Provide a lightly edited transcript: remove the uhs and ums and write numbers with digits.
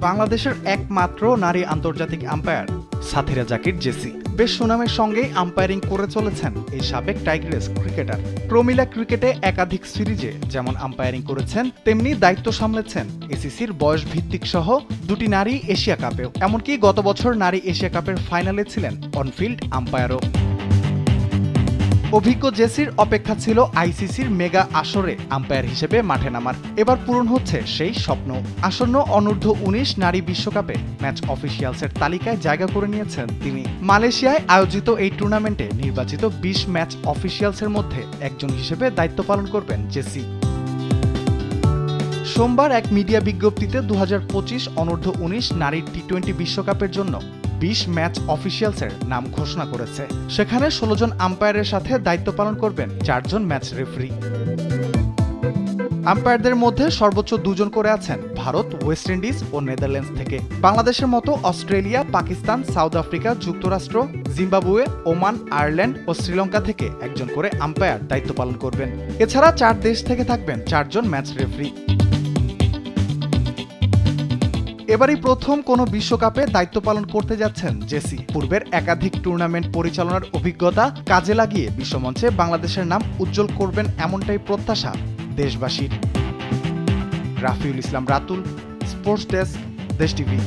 বাংলাদেশের একমাত্র নারী আন্তর্জাতিক আম্পায়ার সাথীরা জাকির জেসি বেশ সুনামের সঙ্গেই আম্পায়ারিং করে চলেছেন এই সাবেক টাইগ্রেস ক্রিকেটার। প্রমিলা ক্রিকেটে একাধিক সিরিজে যেমন আম্পায়ারিং করেছেন, তেমনি দায়িত্ব সামলেছেন এসিসির বয়স ভিত্তিক সহ দুটি নারী এশিয়া কাপেও। এমনকি গত বছর নারী এশিয়া কাপের ফাইনালে ছিলেন অনফিল্ড আম্পায়ারও। অভিজ্ঞ জেসির অপেক্ষা ছিল আইসিসির মেগা আসরে আম্পায়ার হিসেবে মাঠে নামার। এবার পূরণ হচ্ছে সেই স্বপ্ন। আসন্ন অনূর্ধ্ব ১৯ নারী বিশ্বকাপে ম্যাচ অফিসিয়ালসের তালিকায় জায়গা করে নিয়েছেন তিনি। মালয়েশিয়ায় আয়োজিত এই টুর্নামেন্টে নির্বাচিত ২০ ম্যাচ অফিসিয়ালসের মধ্যে একজন হিসেবে দায়িত্ব পালন করবেন জেসি। সোমবার এক মিডিয়া বিজ্ঞপ্তিতে ২০২৫ অনূর্ধ্ব ১৯ নারী টি-২০ বিশ্বকাপের জন্য ২০ ম্যাচ অফিসিয়ালসের নাম ঘোষণা করেছে। সেখানে ১৬ জন আম্পায়ারের সাথে দায়িত্ব পালন করবেন ৪ জন ম্যাচ রেফারি। আম্পায়ারদের মধ্যে সর্বোচ্চ ২ জন করে আছেন ভারত, ওয়েস্ট ইন্ডিজ ও নেদারল্যান্ডস থেকে। বাংলাদেশের মতো অস্ট্রেলিয়া, পাকিস্তান, সাউথ আফ্রিকা, যুক্তরাষ্ট্র, জিম্বাবুয়ে, ওমান, আয়ারল্যান্ড ও শ্রীলঙ্কা থেকে একজন করে আম্পায়ার দায়িত্ব পালন করবেন। এছাড়া ৪ দেশ থেকে থাকবেন ৪ জন ম্যাচ রেফারি। এবারই প্রথম কোনো বিশ্বকাপে দায়িত্ব পালন করতে যাচ্ছেন জেসি। পূর্বের একাধিক টুর্নামেন্ট পরিচালনার অভিজ্ঞতা কাজে লাগিয়ে বিশ্বমঞ্চে বাংলাদেশের নাম উজ্জ্বল করবেন এমনটাই প্রত্যাশা দেশবাসীর। রাফিউল ইসলাম রাতুল, স্পোর্টস ডেস্ক, দেশ টিভি।